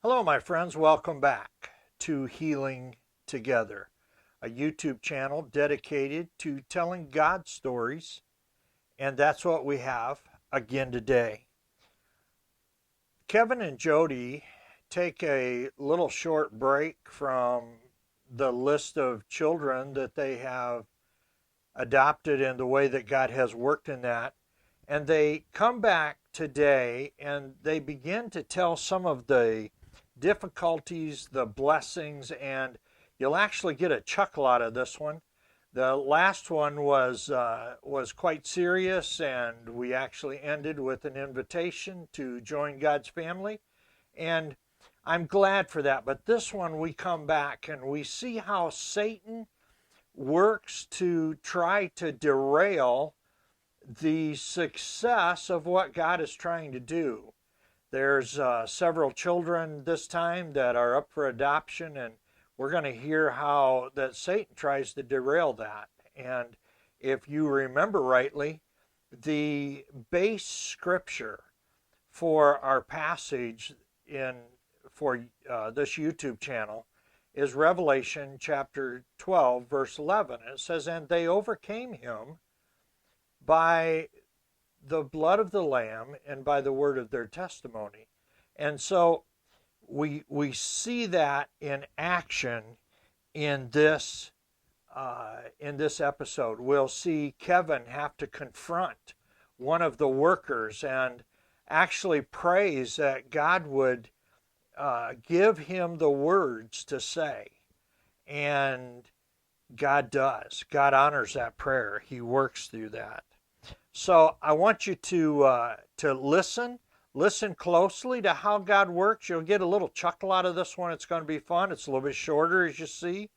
Hello, my friends. Welcome back to Healing Together, a YouTube channel dedicated to telling God stories. And that's what we have again today. Kevin and Jody take a little short break from the list of children that they have adopted and the way that God has worked in that. And they come back today and they begin to tell some of the difficulties, the blessings, and you'll actually get a chuckle out of this one. The last one was quite serious, and we actually ended with an invitation to join God's family, and I'm glad for that. But this one, we come back and we see how Satan works to try to derail the success of what God is trying to do. There's several children this time that are up for adoption, and we're going to hear how that Satan tries to derail that. And if you remember rightly, the base scripture for our passage for this YouTube channel is Revelation chapter 12, verse 11. It says, "And they overcame him by the blood of the Lamb and by the word of their testimony." And so we see that in action in this episode. We'll see Kevin have to confront one of the workers and actually prays that God would give him the words to say. And God does. God honors that prayer. He works through that. So I want you to listen closely to how God works. You'll get a little chuckle out of this one. It's going to be fun. It's a little bit shorter, as you see.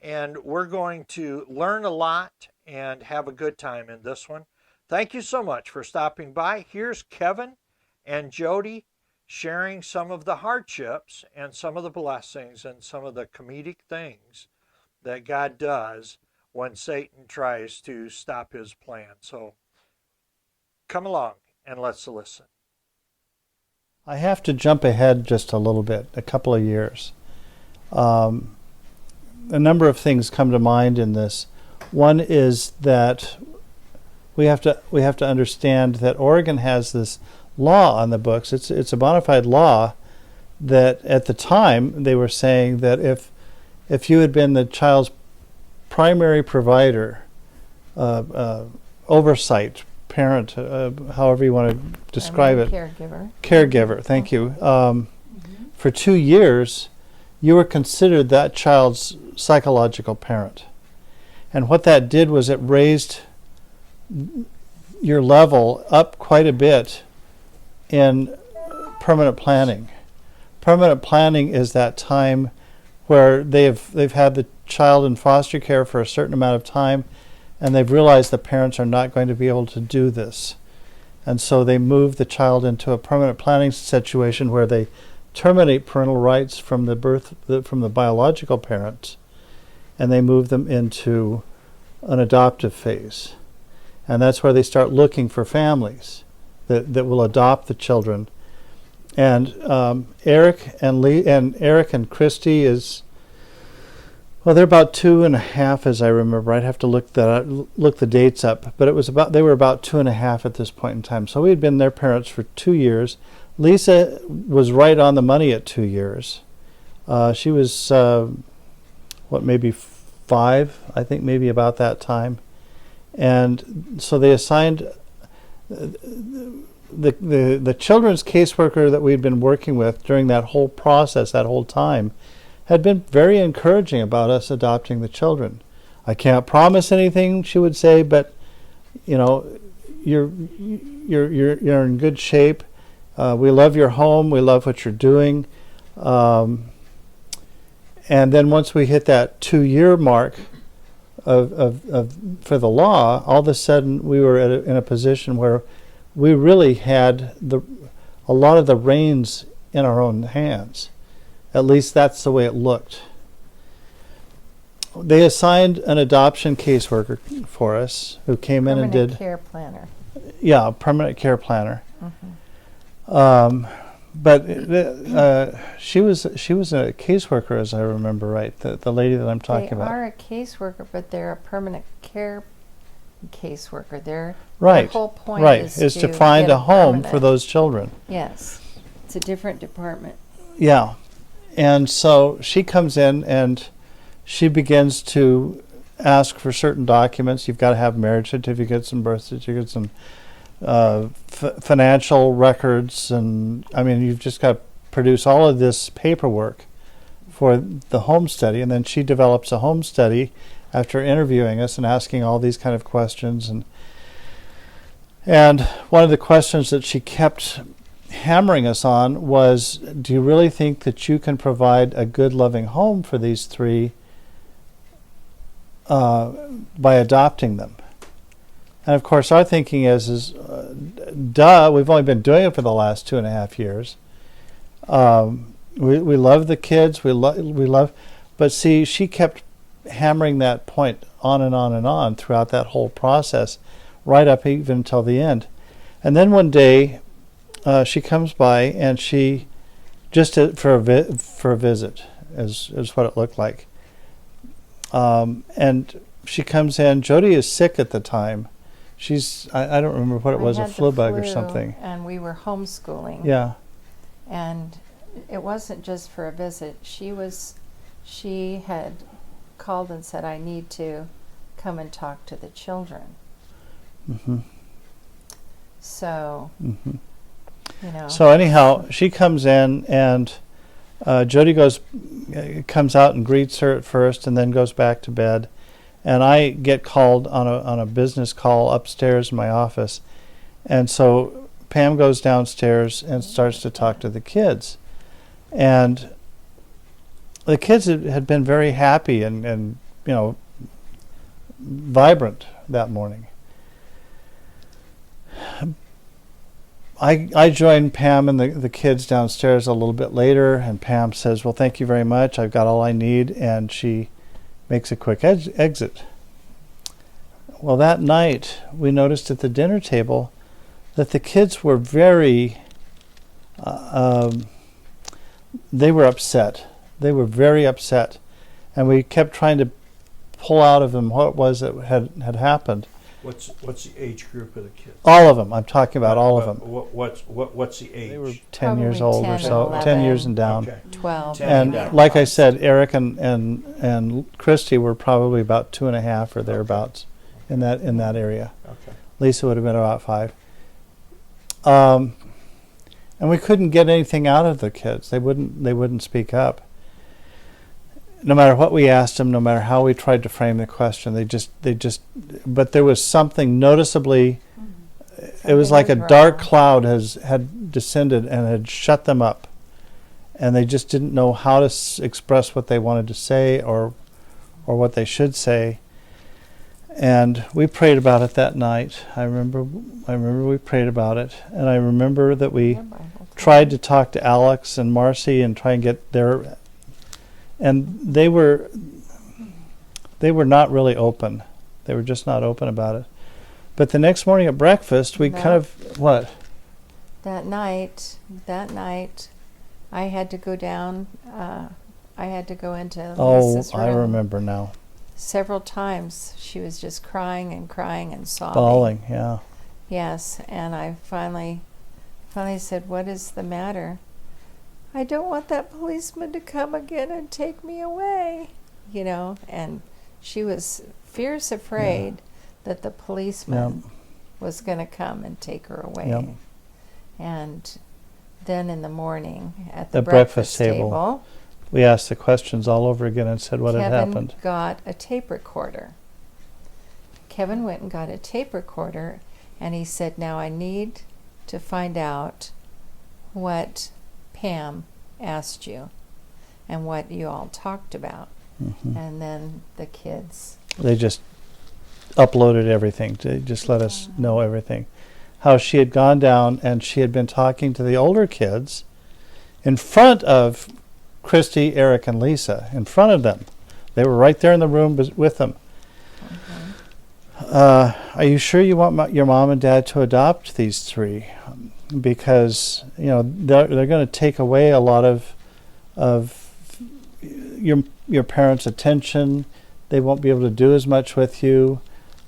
And we're going to learn a lot and have a good time in this one. Thank you so much for stopping by. Here's Kevin and Jody sharing some of the hardships and some of the blessings and some of the comedic things that God does when Satan tries to stop his plan. So come along and let's listen. I have to jump ahead just a little bit, a couple of years. A number of things come to mind in this. One is that we have to understand that Oregon has this law on the books. It's a bona fide law that at the time they were saying that if you had been the child's primary provider, oversight, parent, however you want to describe it. Caregiver, thank you. For 2 years, you were considered that child's psychological parent. And what that did was it raised your level up quite a bit in permanent planning. Permanent planning is that time where they've had the child in foster care for a certain amount of time, and they've realized the parents are not going to be able to do this. And so they move the child into a permanent planning situation where they terminate parental rights from the biological parents, and they move them into an adoptive phase. And that's where they start looking for families that will adopt the children. And Eric and Christy is, well, they're about 2.5, as I remember. I'd have to look the dates up, but they were about 2.5 at this point in time. So we had been their parents for 2 years. Lisa was right on the money at 2 years. She was maybe 5, I think, maybe about that time. And so they assigned the children's caseworker that we'd been working with during that whole process, that whole time, had been very encouraging about us adopting the children. I can't promise anything, she would say, but you're in good shape. We love your home. We love what you're doing. And then once we hit that 2-year mark for the law, all of a sudden we were in a position where we really had a lot of the reins in our own hands. At least that's the way it looked. They assigned an adoption caseworker for us who came in and did... Permanent care planner. Yeah, a permanent care planner. Mm-hmm. but she was a caseworker, as I remember right. The lady that I'm talking about. They are a caseworker, but they're a permanent care caseworker. Their whole point is to find get a home for permanent. those children. Yes, it's a different department. Yeah, and so she comes in and she begins to ask for certain documents. You've got to have marriage certificates and birth certificates and financial records, and I mean, you've just got to produce all of this paperwork for the home study. And then she develops a home study after interviewing us and asking all these kind of questions. And one of the questions that she kept hammering us on was, do you really think that you can provide a good, loving home for these three by adopting them? And of course, our thinking is duh, we've only been doing it for the last 2.5 years. We love the kids, we love, but see, she kept hammering that point on and on and on throughout that whole process, right up even until the end. And then one day, she comes by and she, just for a visit, is what it looked like. And she comes in. Jody is sick at the time. I don't remember what it was, a flu bug or something. And we were homeschooling. Yeah. And it wasn't just for a visit. She had called and said, I need to come and talk to the children. Mm-hmm. So, Mm-hmm. you know. So anyhow, she comes in and Jody comes out and greets her at first and then goes back to bed. And I get called on a business call upstairs in my office. And so Pam goes downstairs and starts to talk to the kids. And the kids had been very happy and vibrant that morning. I joined Pam and the kids downstairs a little bit later, and Pam says, well, thank you very much. I've got all I need. And she makes a quick exit. Well, that night, we noticed at the dinner table that the kids were very, they were upset. They were very upset. And we kept trying to pull out of them what it was that had happened. What's the age group of the kids? All of them. I'm talking about all of them. What's the age? They were 10 Probably years old 10 or or so, 11. 10 years and down. Okay. 12. 10 And down. like I said, Eric and Christy were probably about 2.5 or thereabouts in that area. Okay. Lisa would have been about 5. And we couldn't get anything out of the kids. They wouldn't speak up. No matter what we asked them, no matter how we tried to frame the question, they just. But there was something noticeably. It was like a dark cloud had descended and had shut them up, and they just didn't know how to express what they wanted to say or what they should say. And we prayed about it that night. I remember we prayed about it, and I remember that we tried to talk to Alex and Marcy and try and get their. And they were not really open. They were just not open about it. But the next morning at breakfast, we kind of what? That night, I had to go down. I had to go into Lisa's room. I remember now. Several times she was just crying and sobbing. Bawling, yeah. Yes, and I finally said, "What is the matter?" I don't want that policeman to come again and take me away, and she was fierce afraid that the policeman was going to come and take her away. Yep. And then in the morning at the breakfast table, we asked the questions all over again and said what had happened. Kevin got a tape recorder. Kevin went and got a tape recorder, and he said, now I need to find out what Pam asked you and what you all talked about. Mm-hmm. And then the kids. They just uploaded everything. They just let us know everything. How she had gone down and she had been talking to the older kids in front of Christy, Eric, and Lisa. In front of them. They were right there in the room with them. Okay. Are you sure you want your mom and dad to adopt these 3? because they're going to take away a lot of your parents' attention. They won't be able to do as much with you.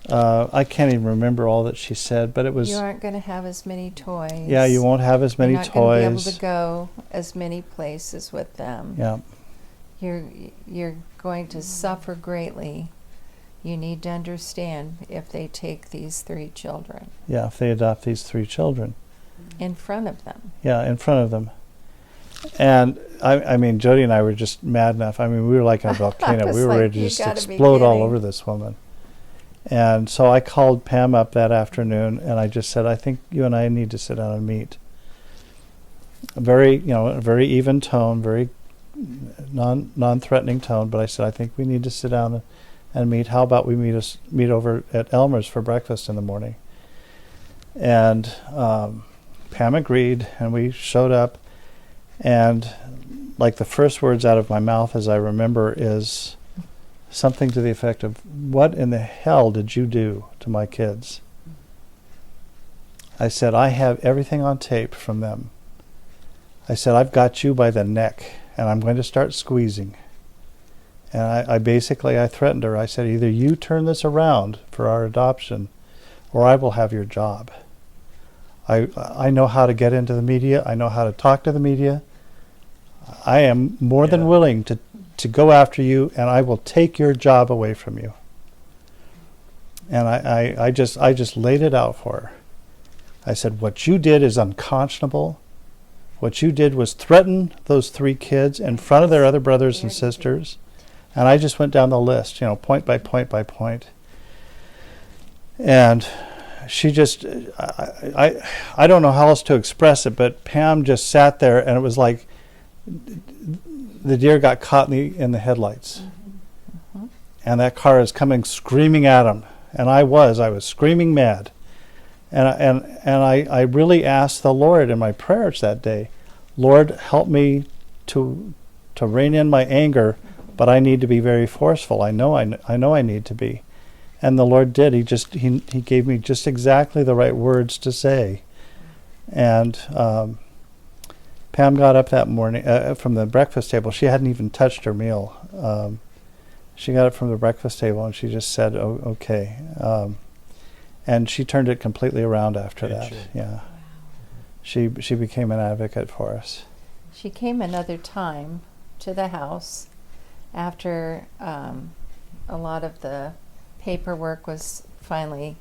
I can't even remember all that she said, but it was. You aren't going to have as many toys. Yeah, you won't have as many You're not toys. going to be able to go as many places with them. Yeah. You're going to suffer greatly. You need to understand if they take these 3 children. Yeah, if they adopt these 3 children. In front of them. Yeah, in front of them. And I mean, Jody and I were just mad enough. I mean, we were like a volcano. We were like, ready to "You just gotta be explode all kidding." over this woman. And so I called Pam up that afternoon, and I just said, I think you and I need to sit down and meet. A very even tone, very non-threatening tone. But I said, I think we need to sit down and meet. How about we meet over at Elmer's for breakfast in the morning? And Pam agreed, and we showed up. And like the first words out of my mouth, as I remember, is something to the effect of, "What in the hell did you do to my kids?" I said, "I have everything on tape from them." I said, "I've got you by the neck, and I'm going to start squeezing." And I basically threatened her. I said, "Either you turn this around for our adoption, or I will have your job. I know how to get into the media. I know how to talk to the media. I am more than willing to go after you, and I will take your job away from you." And I just laid it out for her. I said, "What you did is unconscionable. What you did was threaten those 3 kids in front of their other brothers and sisters." And I just went down the list, point by point by point. And she just, I don't know how else to express it, but Pam just sat there, and it was like the deer got caught in the headlights. Mm-hmm. And that car is coming screaming at him. And I was screaming mad. And I really asked the Lord in my prayers that day, "Lord, help me to rein in my anger, but I need to be very forceful. I know I need to be." And the Lord did. He gave me just exactly the right words to say. And Pam got up that morning from the breakfast table. She hadn't even touched her meal. She got up from the breakfast table, and she just said, "Oh, okay." And she turned it completely around after that. Yeah. She became an advocate for us. She came another time to the house after a lot of the paperwork was finally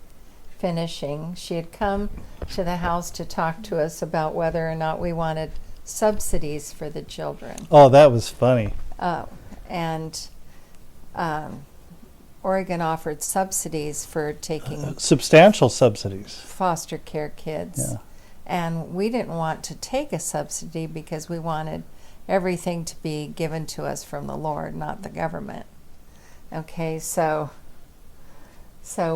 finishing. She had come to the house to talk to us about whether or not we wanted subsidies for the children. Oh, that was funny. And Oregon offered subsidies for taking Substantial subsidies. foster care kids. Yeah. And we didn't want to take a subsidy because we wanted everything to be given to us from the Lord, not the government. Okay, so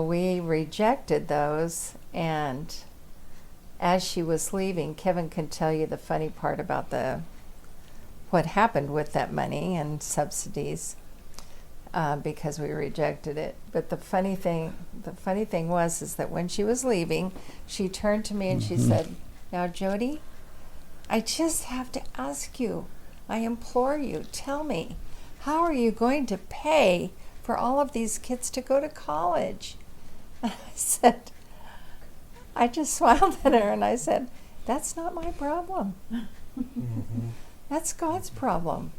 we rejected those, and as she was leaving, Kevin can tell you the funny part about what happened with that money and subsidies, because we rejected it. But the funny thing was that when she was leaving, she turned to me and she said, "Now, Jody, I just have to ask you, I implore you, tell me, how are you going to pay for all of these kids to go to college?" And I just smiled at her and I said, "That's not my problem. That's God's problem.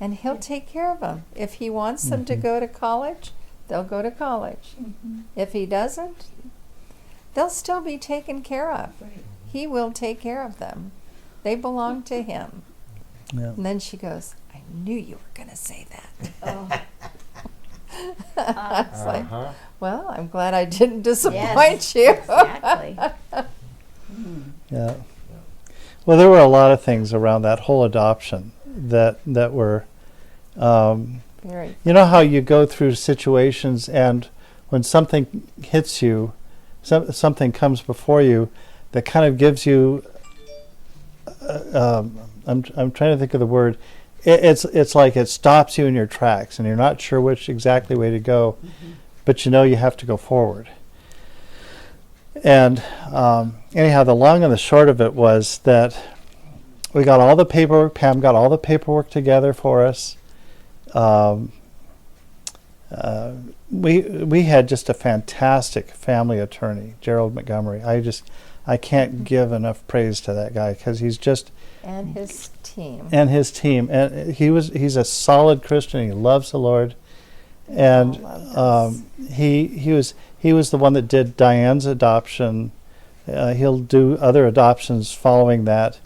And He'll take care of them. If He wants them to go to college, they'll go to college. If He doesn't, they'll still be taken care of. He will take care of them. They belong to Him." Yeah. And then she goes, "I knew you were going to say that." Oh. It's like, well, I'm glad I didn't disappoint you. Exactly. Yeah. Well, there were a lot of things around that whole adoption that were, Very. you know how you go through situations, and when something hits you, something comes before you that kind of gives you, I'm trying to think of the word. It's like it stops you in your tracks, and you're not sure which exactly way to go, but you know you have to go forward. And anyhow, the long and the short of it was that we got all the paperwork. Pam got all the paperwork together for us. We had just a fantastic family attorney, Gerald Montgomery. I can't give enough praise to that guy because he's just And his team. and he's a solid Christian. He loves the Lord, and he was the one that did Diane's adoption. He'll do other adoptions following that,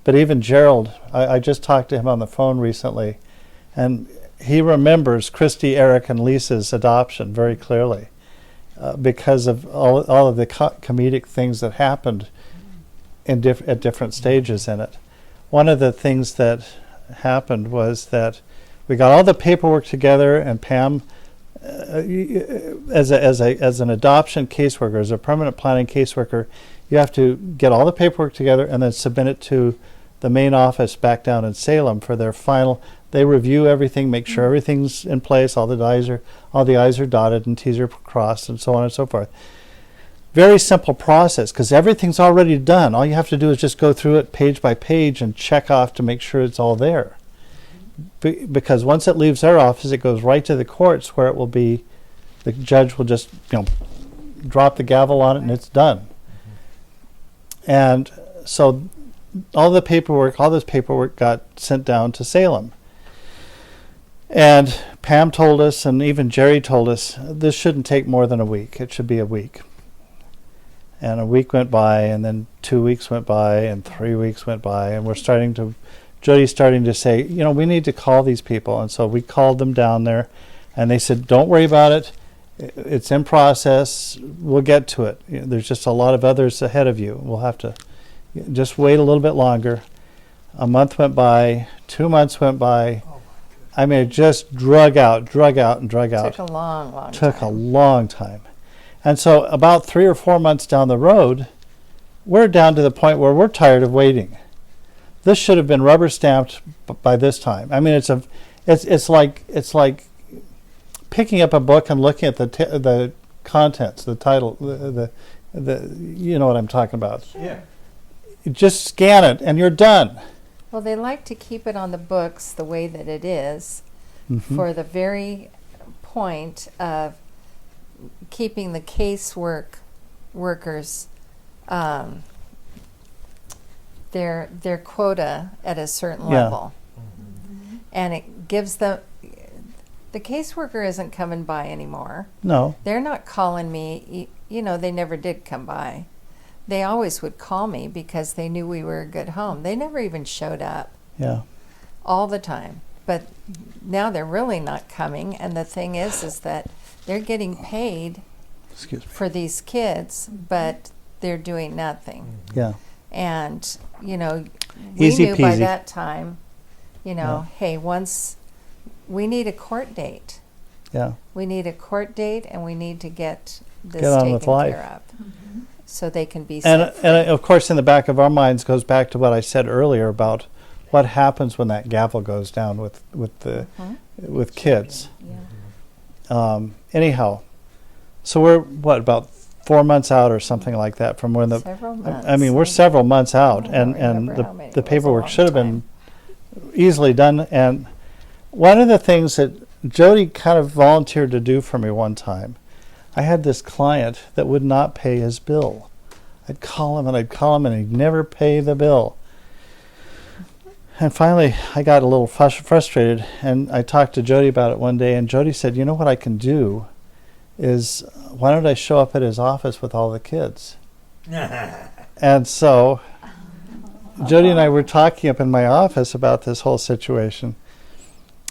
but even Gerald, I just talked to him on the phone recently, and he remembers Christy, Eric, and Lisa's adoption very clearly because of all of the comedic things that happened at different stages in it. One of the things that happened was that we got all the paperwork together, and Pam, as an adoption caseworker, as a permanent planning caseworker, you have to get all the paperwork together and then submit it to the main office back down in Salem for their final. They review everything, make sure everything's in place, all the I's are dotted and T's are crossed, and so on and so forth. Very simple process because everything's already done. All you have to do is just go through it page by page and check off to make sure it's all there. Because once it leaves their office, it goes right to the courts where it will be, the judge will just drop the gavel on it and it's done. And so all this paperwork got sent down to Salem. And Pam told us, and even Jerry told us, this shouldn't take more than a week. It should be a week. And a week went by, and then 2 weeks went by, and 3 weeks went by, and Jody's starting to say, we need to call these people. And so we called them down there, and they said, don't worry about it. It's in process. We'll get to it. There's just a lot of others ahead of you. We'll have to just wait a little bit longer. A month went by, 2 months went by. I mean, it just drug out. Took a long time. And so about 3 or 4 months down the road, we're down to the point where we're tired of waiting. This should have been rubber stamped by this time. I mean, it's like picking up a book and looking at the contents, the title, the you know what I'm talking about. Sure. Yeah. You just scan it and you're done. Well, they like to keep it on the books the way that it is for the very point of keeping the workers their quota at a certain level. And it gives the caseworker isn't coming by anymore. No. They're not calling me. They never did come by. They always would call me because they knew we were a good home. They never even showed up. Yeah. All the time. But now they're really not coming. And the thing is that they're getting paid for these kids, but they're doing nothing. Yeah. And, we Easy knew by peasy. that time, hey, once we need a court date. Yeah. We need a court date, and we need to get this on taken with life. care of, so they can be And set and of course, in the back of our minds goes back to what I said earlier about what happens when that gavel goes down with kids. Yeah. Anyhow, so we're about 4 months out or something like that from when Several months. I mean, we're several months out, I don't and remember how many. It the was a paperwork long should have time. been easily done. And one of the things that Jody kind of volunteered to do for me one time, I had this client that would not pay his bill. I'd call him and he'd never pay the bill. And finally, I got a little frustrated, and I talked to Jody about it one day, and Jody said, you know what I can do is, why don't I show up at his office with all the kids? And so Jody and I were talking up in my office about this whole situation.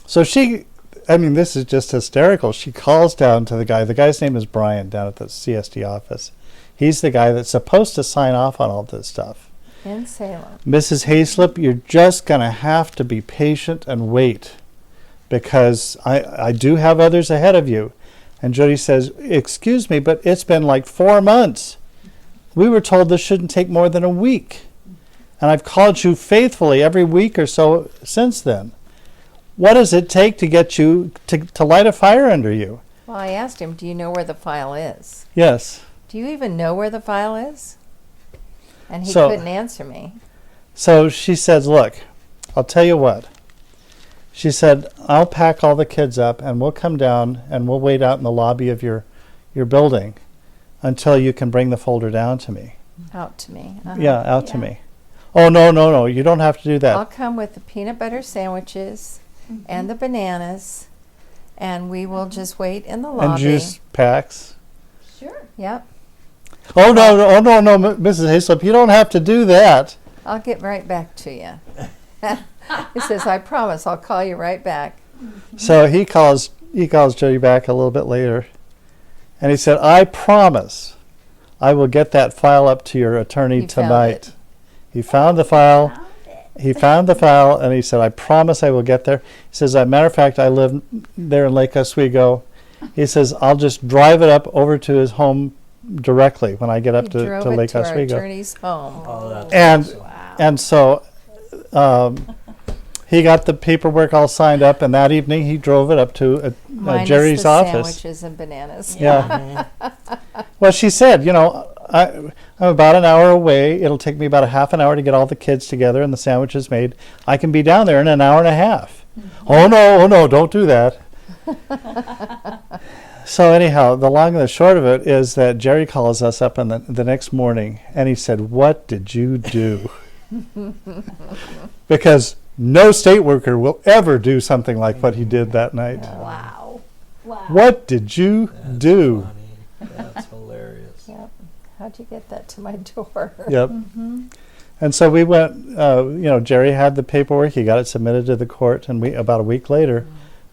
So this is just hysterical. She calls down to the guy. The guy's name is Brian down at the CSD office. He's the guy that's supposed to sign off on all this stuff. In Salem. Mrs. Hayslip, you're just going to have to be patient and wait, because I do have others ahead of you. And Jody says, excuse me, but it's been like 4 months. We were told this shouldn't take more than a week. And I've called you faithfully every week or so since then. What does it take to get you to light a fire under you? Well, I asked him, do you know where the file is? Yes. Do you even know where the file is? And he So- couldn't answer me. So she says, look, I'll tell you what. She said, I'll pack all the kids up and we'll come down and we'll wait out in the lobby of your building until you can bring the folder down to me. Out to me. Uh-huh. Yeah, out to Yeah. me. Oh, no, you don't have to do that. I'll come with the peanut butter sandwiches and the bananas, and we will just wait in the lobby. And juice packs. Sure. Yep. Oh, no, Mrs. Hayslip, you don't have to do that. I'll get right back to you. He says, I promise I'll call you right back. So he calls Jody back a little bit later, and he said, I promise I will get that file up to your attorney He found tonight. it. He found the file. Found it. He found the file, and he said, I promise I will get there. He says, as a matter of fact, I live there in Lake Oswego. He says, I'll just drive it up over to his home directly when I get up He to drove Lake it to our Oswego. attorney's home. Oh, that's And Wow. and so he got the paperwork all signed up, and that evening he drove it up to Minus Jerry's the office. sandwiches and bananas. Yeah. Well, she said, I'm about an hour away. It'll take me about a half an hour to get all the kids together and the sandwiches made. I can be down there in an hour and a half. Oh no, don't do that. So anyhow, the long and the short of it is that Jerry calls us up on the next morning, and he said, what did you do? Because no state worker will ever do something like what he did that night. Wow. Wow. What did you That's do? funny. That's hilarious. Yep. How'd you get that to my door? Yep. And so we went, Jerry had the paperwork. He got it submitted to the court, and about a week later,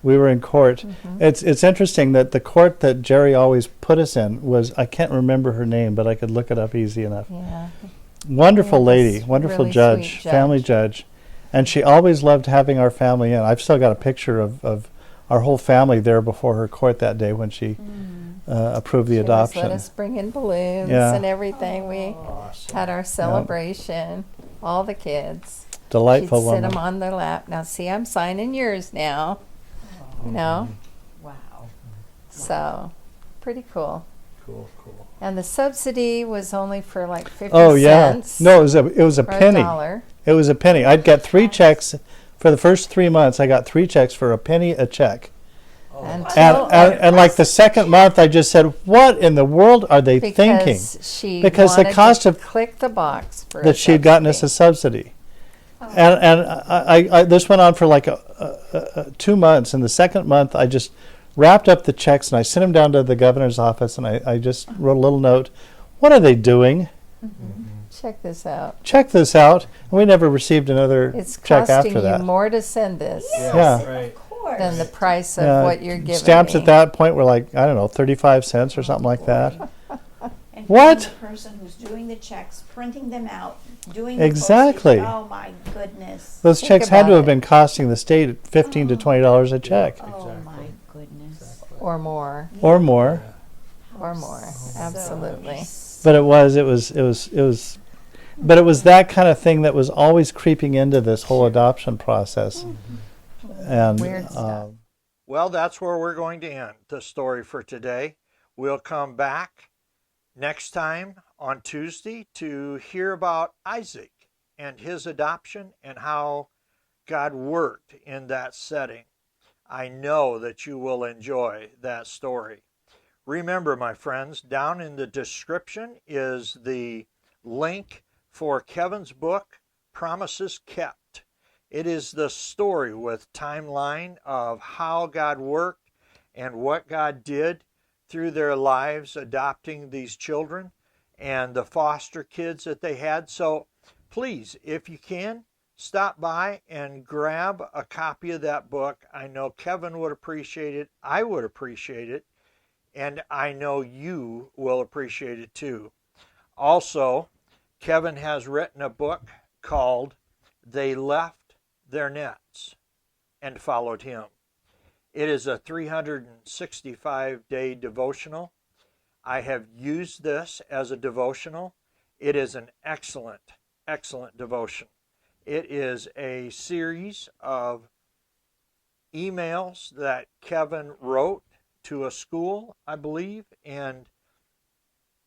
we were in court. It's interesting that the court that Jerry always put us in was, I can't remember her name, but I could look it up easy enough. Yeah. Wonderful Yeah, lady, this wonderful really judge, sweet family judge. And she always loved having our family in. I've still got a picture of our whole family there before her court that day when she approved the She always adoption. let us bring in balloons Yeah. and everything. We had our celebration. All the kids. Delightful She'd sit woman. them on their lap. Now, see, I'm signing yours now. You know, Wow. so pretty cool. Cool. And the subsidy was only for like 50 Oh yeah, cents. no, it was a or penny. $1. It was a penny. I'd get 3 checks for the first 3 months. I got 3 checks for a penny a check. Until And like the second month, I just said, "What in the world are they thinking?" because she Because the wanted cost to of- click the box for That she had gotten us a subsidy. And I this went on for like 2 months. And the second month, I just wrapped up the checks and I sent them down to the governor's office. And I just wrote a little note. What are they doing? Check this out. Check this out. And we never received another It's check costing after you that. more to send this Yeah. Right. Of course. than the price of Yeah, what you're giving stamps me. at that point were like, I don't know, 35 cents or something like that. And What? being the person who's doing the checks, printing them out, doing the Exactly. postage. Oh my goodness. Those Think checks had to about have it. been costing the state $15 to $20 a check Oh my goodness. Or more. or more. Or more. Absolutely. But it was but it was that kind of thing that was always creeping into this whole adoption process. And Weird stuff. Well, that's where we're going to end the story for today. We'll come back next time on Tuesday to hear about Isaac and his adoption and how God worked in that setting. I know that you will enjoy that story. Remember, my friends, down in the description is the link for Kevin's book, Promises Kept. It is the story with timeline of how God worked and what God did through their lives adopting these children and the foster kids that they had. So please, if you can, stop by and grab a copy of that book. I know Kevin would appreciate it. I would appreciate it. And I know you will appreciate it too. Also, Kevin has written a book called They Left Their Nets and Followed Him. It is a 365-day devotional. I have used this as a devotional. It is an excellent, excellent devotion. It is a series of emails that Kevin wrote to a school, I believe, and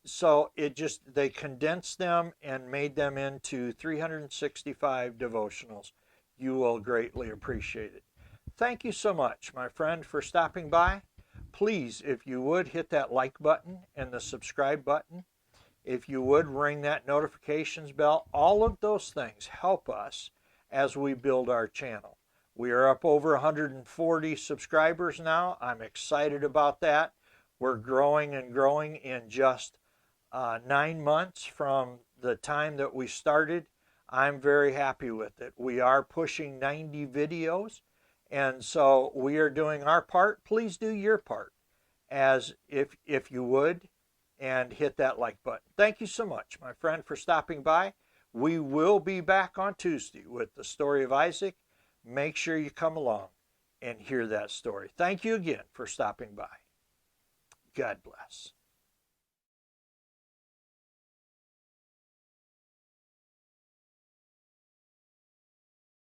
So they condensed them and made them into 365 devotionals. You will greatly appreciate it. Thank you so much, my friend, for stopping by. Please, if you would, hit that like button and the subscribe button. If you would, ring that notifications bell. All of those things help us as we build our channel. We are up over 140 subscribers now. I'm excited about that. We're growing and growing in just 9 months from the time that we started. I'm very happy with it. We are pushing 90 videos, and so we are doing our part. Please do your part, as if you would, and hit that like button. Thank you so much, my friend, for stopping by. We will be back on Tuesday with the story of Isaac. Make sure you come along and hear that story. Thank you again for stopping by. God bless.